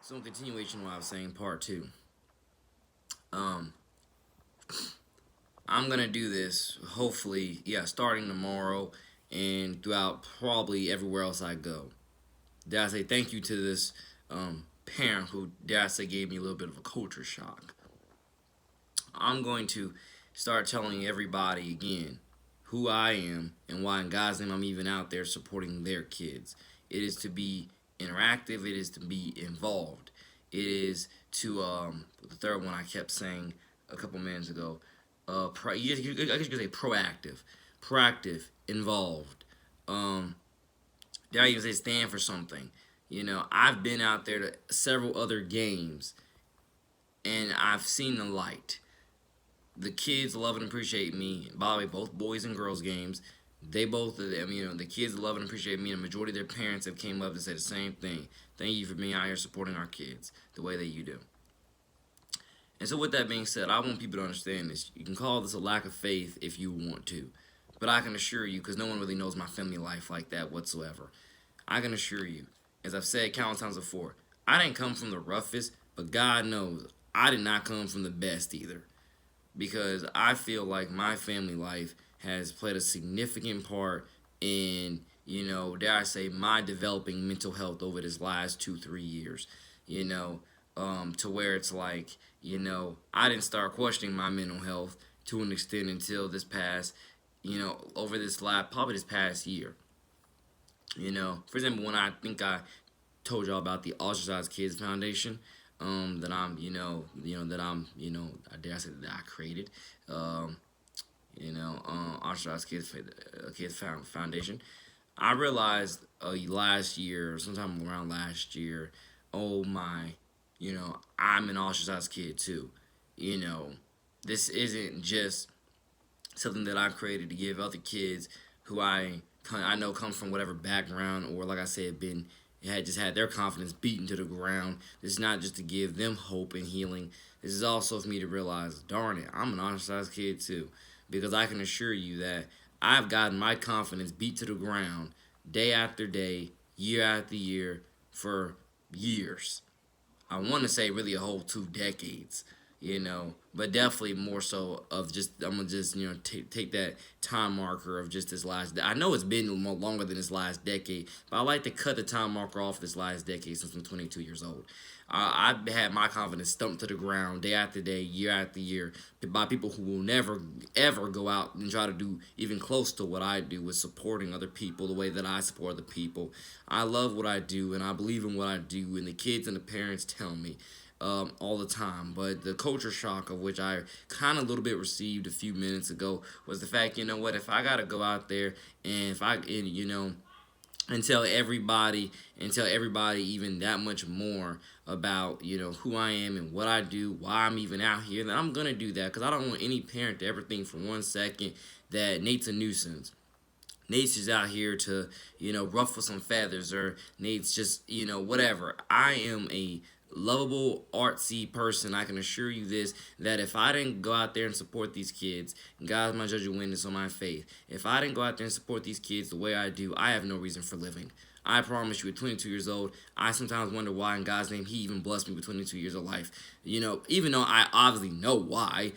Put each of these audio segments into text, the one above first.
So in continuation of what I was saying, part two. Um, I'm gonna do this hopefully, starting tomorrow and throughout probably everywhere else I go. Dare I say thank you to this parent who, dare I say, gave me a little bit of a culture shock. I'm going to start telling everybody again who I am and why in God's name I'm even out there supporting their kids. It is to be interactive. It is to be involved. It is to the third one I kept saying a couple minutes ago. I guess you could say proactive, involved. Um, dare I even say stand for something? I've been out there to several other games and I've seen the light. The kids love and appreciate me. By the way, both boys and girls games, they both, the kids love and appreciate me. And the majority of their parents have came up to say the same thing. Thank you for being out here supporting our kids the way that you do. And so, with that being said, I want people to understand this. You can call this a lack of faith if you want to, but I can assure you, because no one really knows my family life like that whatsoever. I can assure you, as I've said countless times before, I didn't come from the roughest, but God knows I did not come from the best either, because I feel like my family life has played a significant part in, dare I say, my developing mental health over this last 2, 3 years. You know, to where it's like, I didn't start questioning my mental health to an extent until this past, over this last, probably this past year. For example, when I think I told y'all about the Ostracized Kids Foundation, that I'm, that I'm, I dare I say that I created, Ostracized Kids Foundation. I realized last year, sometime around last year, oh my, I'm an ostracized kid too. You know, this isn't just something that I created to give other kids who I know come from whatever background, or like I said, had just had their confidence beaten to the ground. This is not just to give them hope and healing. This is also for me to realize, darn it, I'm an ostracized kid too, because I can assure you that I've gotten my confidence beat to the ground day after day, year after year, for years. I want to say really a whole 2 decades, but definitely more so of just I'm gonna just take that time marker of just this last. I know it's been more longer than this last decade, but I like to cut the time marker off this last decade since I'm 22 years old. I've had my confidence stumped to the ground day after day, year after year, by people who will never ever go out and try to do even close to what I do with supporting other people the way that I support other people. I love what I do and I believe in what I do, and the kids and the parents tell me all the time. But the culture shock of which I kind of a little bit received a few minutes ago was the fact, if I gotta go out there and if I, and, and tell everybody even that much more about who I am and what I do, why I'm even out here, then I'm gonna do that, because I don't want any parent to ever think for 1 second that Nate's a nuisance. Nate's just out here to, ruffle some feathers, or Nate's just, whatever. I am a lovable, artsy person. I can assure you this, that if I didn't go out there and support these kids, God's my judge and witness on my faith, if I didn't go out there and support these kids the way I do, I have no reason for living. I promise you, at 22 years old, I sometimes wonder why, in God's name, He even blessed me with 22 years of life. Even though I obviously know why,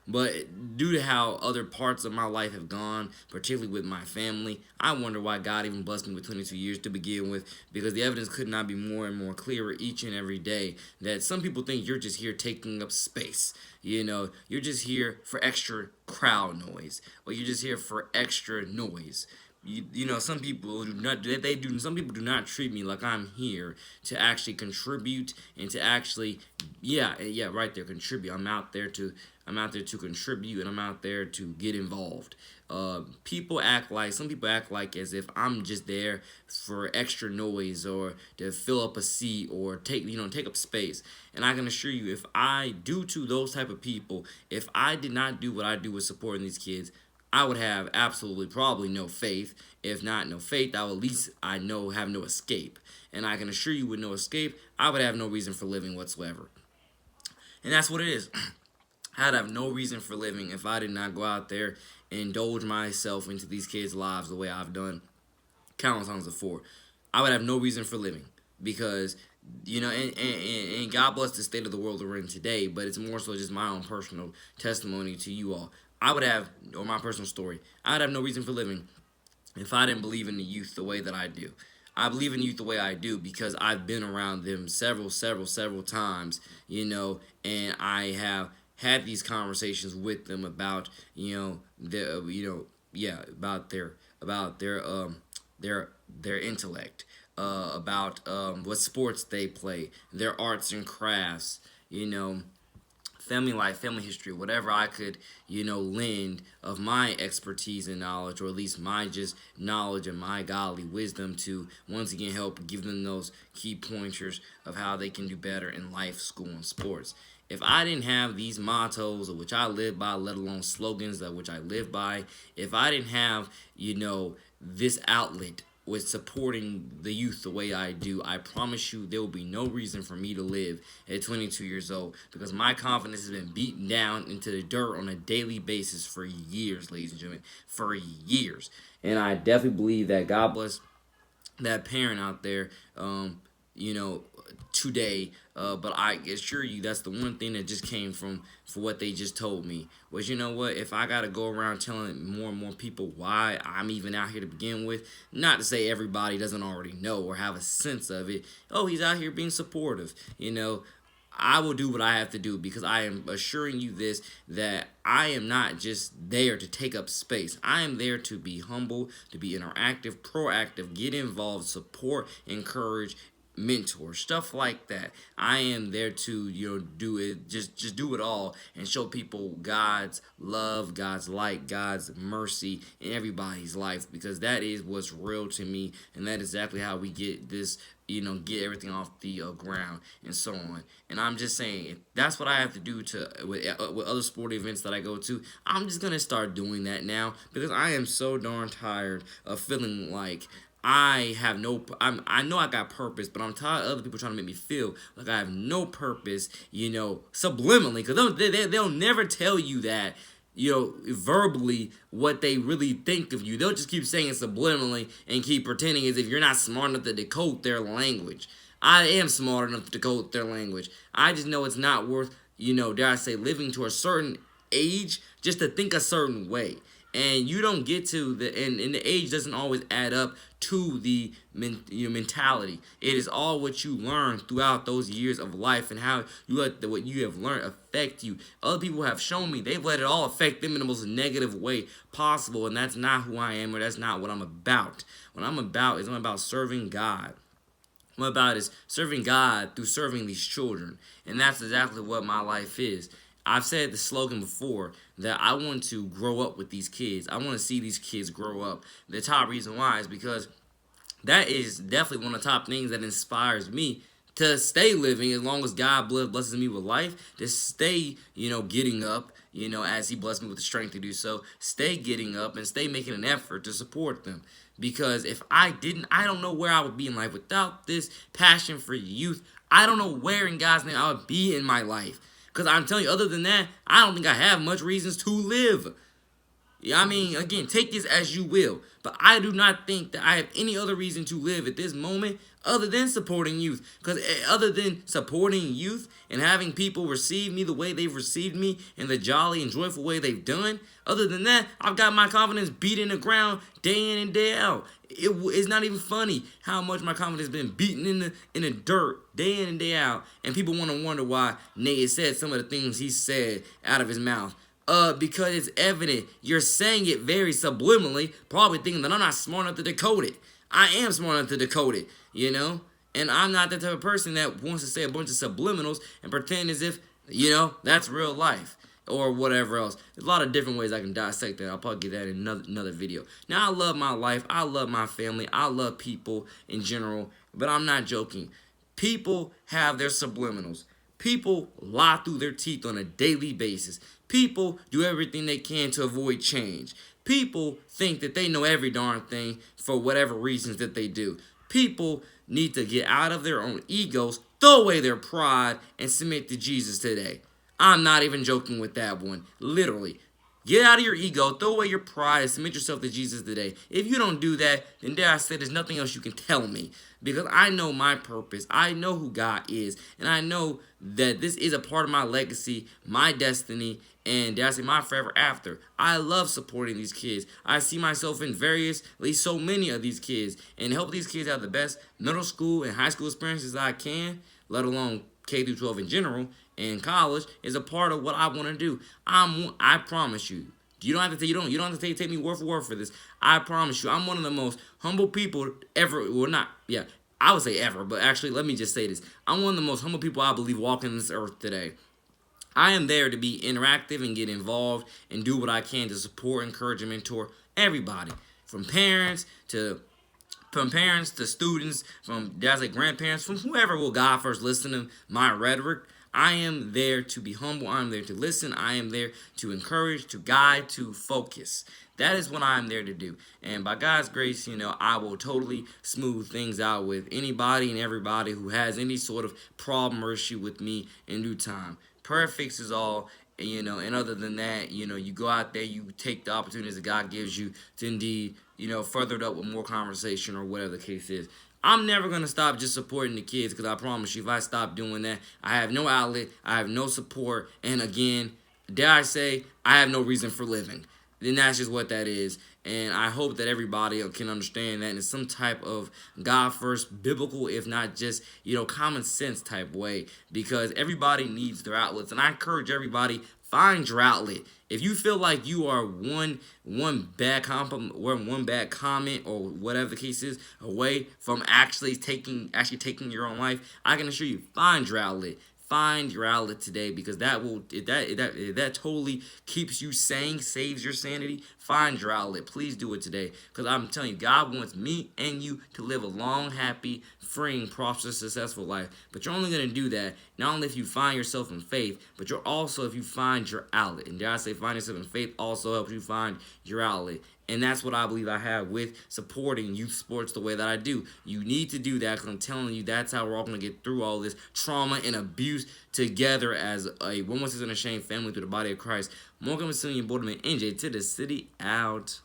but due to how other parts of my life have gone, particularly with my family, I wonder why God even blessed me with 22 years to begin with, because the evidence could not be more and more clearer each and every day that some people think you're just here taking up space. You're just here for extra crowd noise, or you're just here for extra noise. Some people do not. They do. Some people do not treat me like I'm here to actually contribute and to actually, yeah, right there, contribute. I'm out there to contribute, and I'm out there to get involved. Some people act like as if I'm just there for extra noise, or to fill up a seat, or take up space. And I can assure you, if I, due to those type of people, if I did not do what I do with supporting these kids, I would have absolutely probably no faith. If not no faith, I would at least I know have no escape. And I can assure you, with no escape, I would have no reason for living whatsoever. And that's what it is. I'd have no reason for living if I did not go out there and indulge myself into these kids' lives the way I've done countless times before. I would have no reason for living. because and God bless the state of the world we're in today, but it's more so just my own personal testimony to you all. I would have, or my personal story, I'd have no reason for living if I didn't believe in the youth the way that I do. I believe in youth the way I do because I've been around them several times, and I have had these conversations with them about, about their their intellect, about what sports they play, their arts and crafts, family life, family history, whatever I could, lend of my expertise and knowledge, or at least my just knowledge and my godly wisdom to once again help give them those key pointers of how they can do better in life, school, and sports. If I didn't have these mottos of which I live by, let alone slogans that which I live by, if I didn't have, this outlet with supporting the youth the way I do, I promise you there will be no reason for me to live at 22 years old, because my confidence has been beaten down into the dirt on a daily basis for years, ladies and gentlemen, for years. And I definitely believe that God bless that parent out there, you know, today. But I assure you, that's the one thing that just came from for what they just told me was, what? If I gotta go around telling more and more people why I'm even out here to begin with, not to say everybody doesn't already know or have a sense of it. Oh, he's out here being supportive. I will do what I have to do, because I am assuring you this, that I am not just there to take up space. I am there to be humble, to be interactive, proactive, get involved, support, encourage, mentor, stuff like that. I am there to do it, just do it all, and show people God's love, God's light, God's mercy in everybody's life, because that is what's real to me, and that is exactly how we get this, get everything off the ground and so on. And I'm just saying, if that's what I have to do to with other sporting events that I go to, I'm just gonna start doing that now, because I am so darn tired of feeling like I have no. I know I got purpose, but I'm tired of other people trying to make me feel like I have no purpose. Subliminally, because they'll never tell you that. Verbally, what they really think of you. They'll just keep saying it subliminally and keep pretending as if you're not smart enough to decode their language. I am smart enough to decode their language. I just know it's not worth, dare I say, living to a certain age just to think a certain way. And you don't get to and the age doesn't always add up to the mentality. It is all what you learn throughout those years of life, and how you let what you have learned affect you. Other people have shown me they've let it all affect them in the most negative way possible, and that's not who I am, or that's not what I'm about. What I'm about is I'm about serving God. What I'm about is serving God through serving these children, and that's exactly what my life is. I've said the slogan before that I want to grow up with these kids. I want to see these kids grow up. The top reason why is because that is definitely one of the top things that inspires me to stay living as long as God blesses me with life, to stay, getting up, as he blessed me with the strength to do so, stay getting up and stay making an effort to support them. Because if I didn't, I don't know where I would be in life. Without this passion for youth, I don't know where in God's name I would be in my life. Because I'm telling you, other than that, I don't think I have much reasons to live. I mean, again, take this as you will. But I do not think that I have any other reason to live at this moment other than supporting youth. Because other than supporting youth and having people receive me the way they've received me in the jolly and joyful way they've done, other than that, I've got my confidence beat in the ground day in and day out. It's not even funny how much my confidence has been beaten in the dirt day in and day out, and people want to wonder why Nate said some of the things he said out of his mouth. Because it's evident you're saying it very subliminally, probably thinking that I'm not smart enough to decode it. I am smart enough to decode it, and I'm not the type of person that wants to say a bunch of subliminals and pretend as if that's real life. Or whatever else. There's a lot of different ways I can dissect that. I'll probably get that in another video. Now, I love my life. I love my family. I love people in general. But I'm not joking. People have their subliminals. People lie through their teeth on a daily basis. People do everything they can to avoid change. People think that they know every darn thing for whatever reasons that they do. People need to get out of their own egos, throw away their pride, and submit to Jesus today. I'm not even joking with that one. Literally. Get out of your ego, throw away your pride, and submit yourself to Jesus today. If you don't do that, then dare I say there's nothing else you can tell me. Because I know my purpose. I know who God is. And I know that this is a part of my legacy, my destiny, and dare I say my forever after. I love supporting these kids. I see myself in various, at least so many of these kids, and help these kids have the best middle school and high school experiences I can, let alone K through 12 in general, and college is a part of what I want to do. I promise you. You don't have to you don't have to take me word for word for this. I promise you, I'm one of the most humble people ever. Well, not yeah, I would say ever, but actually, let me just say this: I'm one of the most humble people I believe walking this earth today. I am there to be interactive and get involved and do what I can to support, encourage, and mentor everybody, from parents to students, from guys like grandparents, from whoever will God first listen to my rhetoric. I am there to be humble. I am there to listen. I am there to encourage, to guide, to focus. That is what I'm there to do. And by God's grace, I will totally smooth things out with anybody and everybody who has any sort of problem or issue with me in due time. Prayer fixes all. And other than that, you go out there, you take the opportunities that God gives you to indeed, further it up with more conversation or whatever the case is. I'm never going to stop just supporting the kids because I promise you, if I stop doing that, I have no outlet, I have no support, and again, dare I say, I have no reason for living. Then that's just what that is. And I hope that everybody can understand that in some type of God first, biblical, if not just, common sense type way. Because everybody needs their outlets. And I encourage everybody, find your outlet. If you feel like you are one bad compliment or one bad comment or whatever the case is away from actually taking your own life, I can assure you, find your outlet. Find your outlet today, because that will that totally keeps you sane, saves your sanity. Find your outlet. Please do it today, because I'm telling you, God wants me and you to live a long, happy, freeing, prosperous, successful life. But you're only going to do that not only if you find yourself in faith, but you're also if you find your outlet. And dare I say, find yourself in faith also helps you find your outlet. And that's what I believe I have with supporting youth sports the way that I do. You need to do that, because I'm telling you, that's how we're all going to get through all this trauma and abuse together as a one once is an ashamed family through the body of Christ. More coming soon, your boy, NJ to the city out.